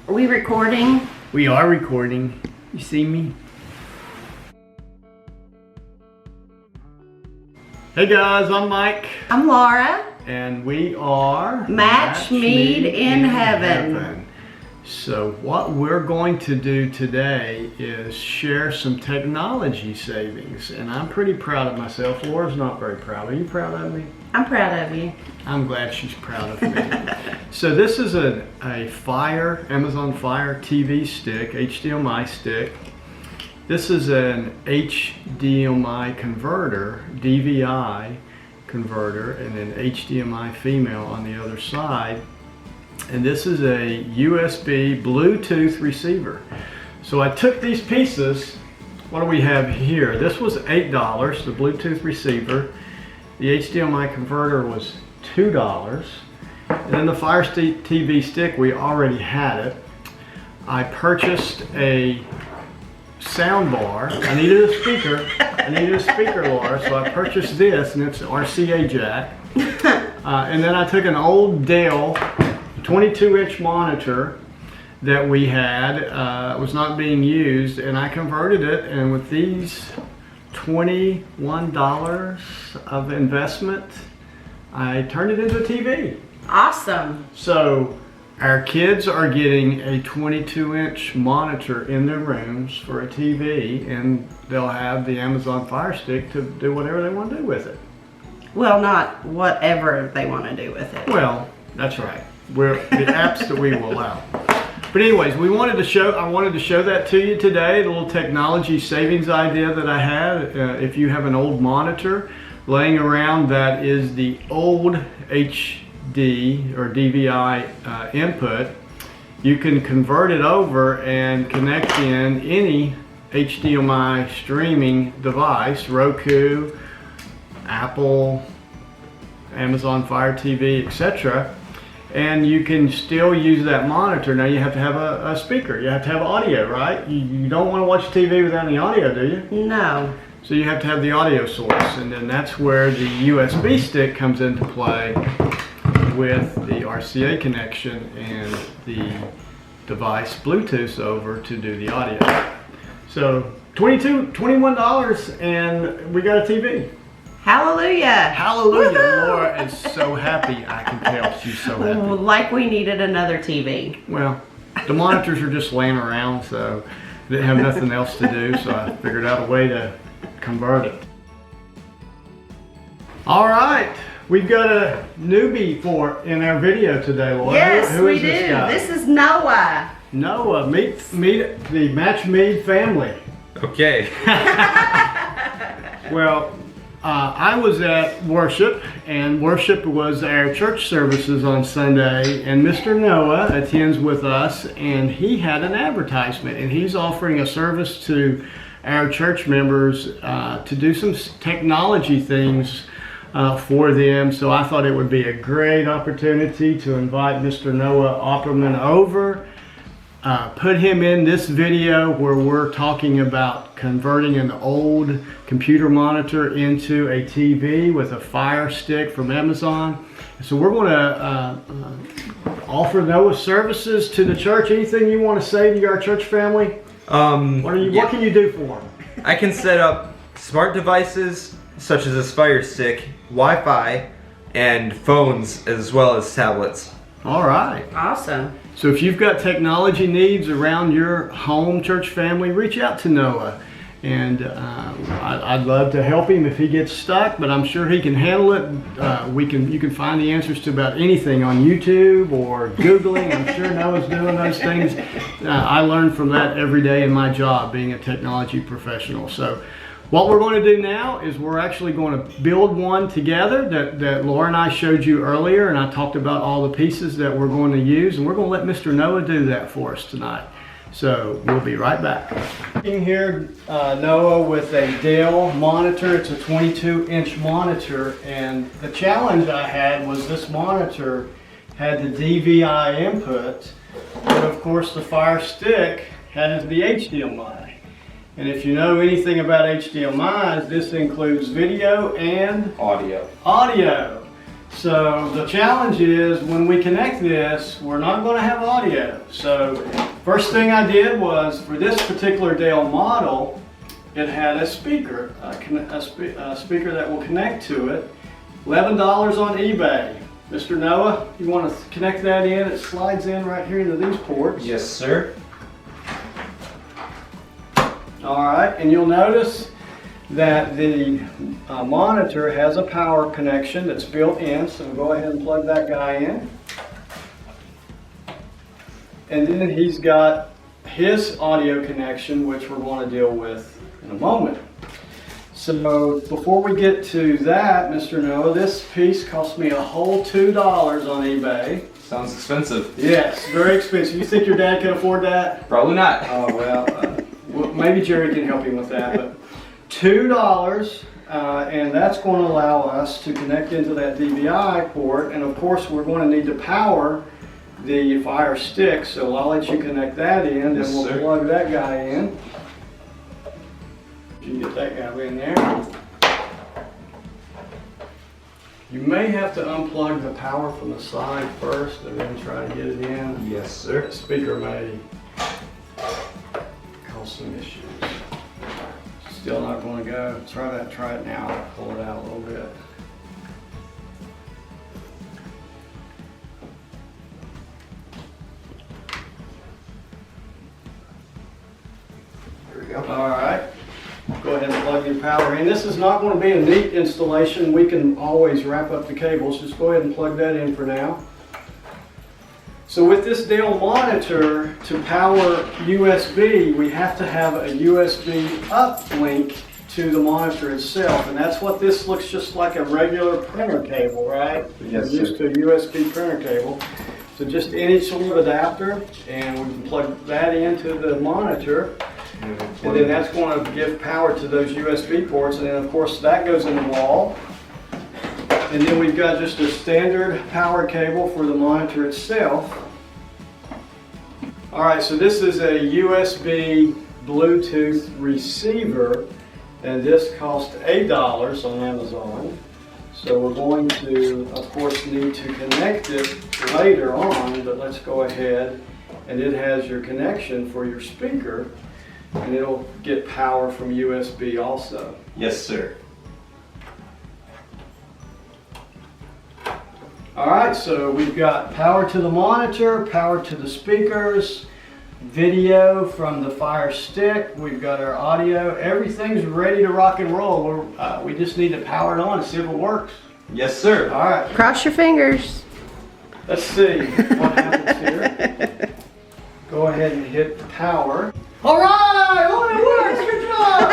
Are we recording? We are recording. You see me? Hey guys, I'm Mike. I'm Laura. And we are Match Mead in Heaven. So what we're going to do today is share some technology savings. And I'm pretty proud of myself. Laura's not very proud. Are you proud of me? I'm proud of you. I'm glad she's proud of me. So this is a Amazon Fire TV stick, HDMI stick. This is an HDMI converter, DVI converter, and an HDMI female on the other side. And this is a USB Bluetooth receiver. So I took these pieces. What do we have here? This was $8, the Bluetooth receiver. The HDMI converter was $2. And then the Fire TV stick, we already had it. I purchased a sound bar. I needed a speaker. Laura, so I purchased this, and it's an RCA jack. And then I took an old Dell 22-inch monitor that we had, was not being used, and I converted it, and with these $21 of investment, I turned it into a TV. Awesome. So our kids are getting a 22-inch monitor in their rooms for a TV, and they'll have the Amazon Fire Stick to do whatever they want to do with it. Well, not whatever they want to do with it. Well, that's right. We're the apps that we will allow. But anyways, I wanted to show that to you today, the little technology savings idea that I had. If you have an old monitor laying around that is the old HD or DVI input, you can convert it over and connect in any HDMI streaming device, Roku, Apple, Amazon Fire TV, etc. And you can still use that monitor. Now you have to have a speaker. You have to have audio, right? You don't want to watch TV without any audio, do you? No. So you have to have the audio source, and then that's where the USB stick comes into play with the RCA connection and the device Bluetooth over to do the audio. So $21, and we got a TV. Hallelujah. Hallelujah. Woo-hoo! Laura is so happy. I can tell she's so happy. Like we needed another TV. Well, the monitors are just laying around, so I didn't have nothing else to do, so I figured out a way to convert it. All right, we've got a newbie in our video today, Laura. Yes, Who we is do. this guy? This is Noah. Noah. Meet the Match Mead family. Okay. Well, I was at worship, and worship was our church services on Sunday, and Mr. Noah attends with us, and he had an advertisement, and he's offering a service to our church members to do some technology things for them. So I thought it would be a great opportunity to invite Mr. Noah Offerman over, put him in this video where we're talking about converting an old computer monitor into a TV with a Fire Stick from Amazon. So we're going to offer Noah services to the church. Anything you want to say to our church family? What can you do for them? I can set up smart devices such as a Fire Stick, Wi-Fi, and phones as well as tablets. All right. Awesome. So if you've got technology needs around your home church family, reach out to Noah. And I'd love to help him if he gets stuck, but I'm sure he can handle it. You can find the answers to about anything on YouTube or Googling. I'm sure Noah's doing those things. I learn from that every day in my job, being a technology professional. So what we're going to do now is we're actually going to build one together that Laura and I showed you earlier, and I talked about all the pieces that we're going to use, and we're going to let Mr. Noah do that for us tonight. So we'll be right back. In here, Noah with a Dell monitor. It's a 22-inch monitor, and the challenge I had was this monitor had the DVI input, but of course the Fire Stick had the HDMI. And if you know anything about HDMI, this includes video and Audio. So the challenge is when we connect this, we're not going to have audio. So first thing I did was for this particular Dale model, it had a speaker, a speaker that will connect to it. $11 on eBay. Mr. Noah, you want to connect that in? It slides in right here into these ports. Yes, sir. All right, and you'll notice that the monitor has a power connection that's built in, so go ahead and plug that guy in. And then he's got his audio connection, which we're going to deal with in a moment. So before we get to that, Mr. Noah, this piece cost me a whole $2 on eBay. Sounds expensive. Yes, very expensive. You think your dad can afford that? Probably not. Oh, well, maybe Jerry can help you with that. But $2, and that's going to allow us to connect into that DVI port. And of course, we're going to need to power the Fire Stick. So I'll let you connect that in, Yes, and we'll sir. plug that guy in. You can get that guy in there. You may have to unplug the power from the side first and then try to get it in. Yes, sir. The speaker may cause some issues. Still not going to go. Try it now. Pull it out a little bit. Here we go. All right. Go ahead and plug your power in. This is not going to be a neat installation. We can always wrap up the cables. Just go ahead and plug that in for now. So with this Dale monitor, to power USB, we have to have a USB uplink to the monitor itself. And that's what this looks just like a regular printer cable, right? Yes, We're used to a USB printer cable. So just any sort of adapter, and we can plug that into the monitor. And then that's going to give power to those USB ports, and then of course that goes in the wall. And then we've got just a standard power cable for the monitor itself. All right, so this is a USB Bluetooth receiver, and this cost $8 on Amazon. So we're going to, of course, need to connect it later on, but let's go ahead. And it has your connection for your speaker, and it'll get power from USB also. Yes, sir. All right, so we've got power to the monitor, power to the speakers, video from the Fire Stick. We've got our audio. Everything's ready to rock and roll. We just need to power it on and see if it works. Yes, sir. All right, Cross your fingers. let's see what happens here. Go ahead and hit power. All right, oh, it works. Good job.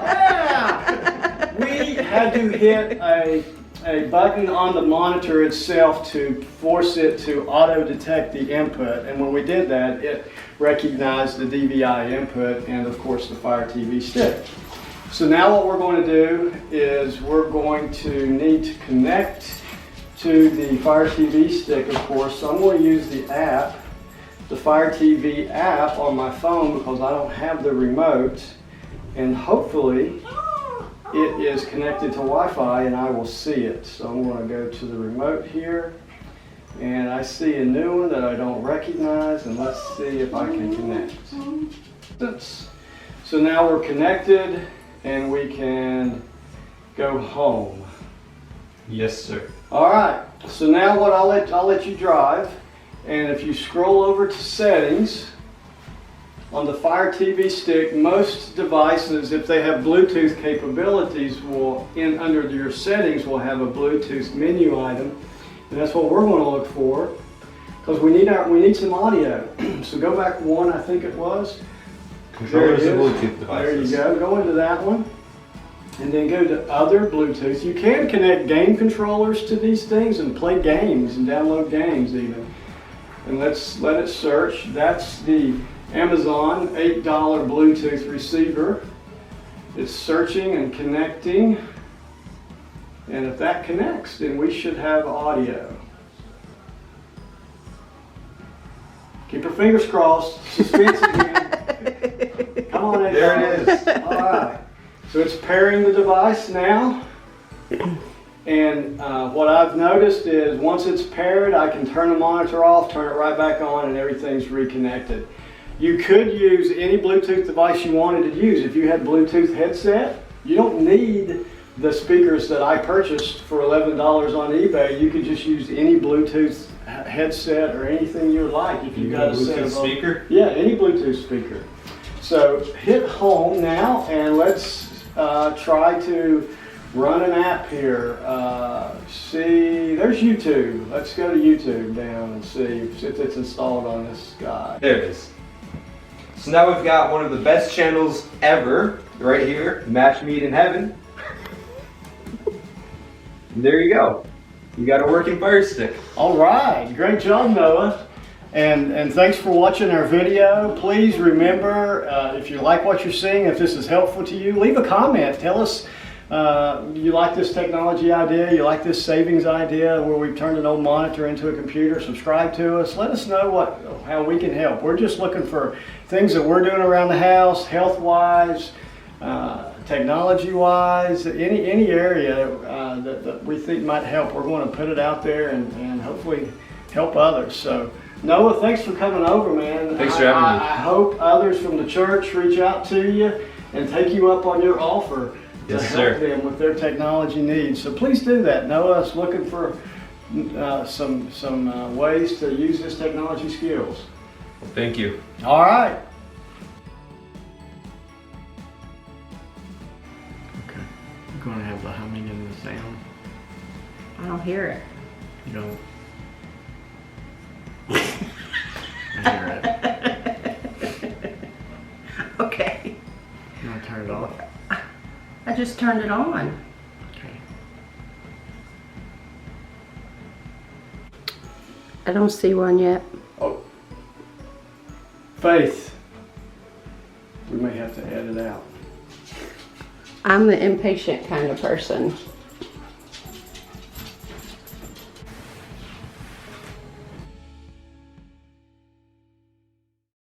Yeah. We had to hit a button on the monitor itself to force it to auto detect the input, and when we did that, it recognized the DVI input and of course the Fire TV stick. So now what we're going to do is we're going to need to connect to the Fire TV stick, of course. So I'm going to use the app, the Fire TV app on my phone, because I don't have the remote, and hopefully it is connected to Wi-Fi and I will see it. So I'm going to go to the remote here, and I see a new one that I don't recognize, and let's see if I can connect. So now we're connected and we can go home. Yes, sir. All right, so now what I'll let you drive, and if you scroll over to settings, on the Fire TV stick, most devices, if they have Bluetooth capabilities, will under your settings will have a Bluetooth menu item, and that's what we're going to look for, because we need some audio. So go back one, I think it was. Controllers There and it is. Bluetooth devices. There you go. Go into that one, and then go to other Bluetooth. You can connect game controllers to these things and play games and download games even. And let's let it search. That's the Amazon $8 Bluetooth receiver. It's searching and connecting, and if that connects, then we should have audio. Keep your fingers crossed. Suspense again. Come on, $8. There it is. All right. So it's pairing the device now, And what I've noticed is once it's paired, I can turn the monitor off, turn it right back on, and everything's reconnected. You could use any Bluetooth device you wanted to use. If you had Bluetooth headset, you don't need the speakers that I purchased for $11 on eBay. You could just use any Bluetooth headset or anything you would like. If you got a set of speaker? Yeah, any Bluetooth speaker. So hit home now and let's try to run an app here. See, there's YouTube. Let's go to YouTube down and see if it's installed on this guy. There it is. So now we've got one of the best channels ever right here, Match Meet in Heaven. And there you go. You got a working Fire Stick. All right, great job, Noah. And thanks for watching our video. Please remember, if you like what you're seeing, if this is helpful to you, leave a comment. Tell us you like this technology idea, you like this savings idea where we've turned an old monitor into a computer. Subscribe to us. Let us know how we can help. We're just looking for things that we're doing around the house, health-wise, technology-wise, any area that we think might help. We're going to put it out there and hopefully help others. So Noah, thanks for coming over, man. Thanks for having me. I hope others from the church reach out to you and take you up on your offer to help them with their technology needs. So please do that. Noah's looking for some ways to use his technology skills. Thank you. All right. Okay. You're going to have the humming and the sound. I don't hear it. You don't. I hear it. Okay. You want to turn it off? I just turned it on. Okay. I don't see one yet. Oh. Faith. We may have to edit out. I'm the impatient kind of person.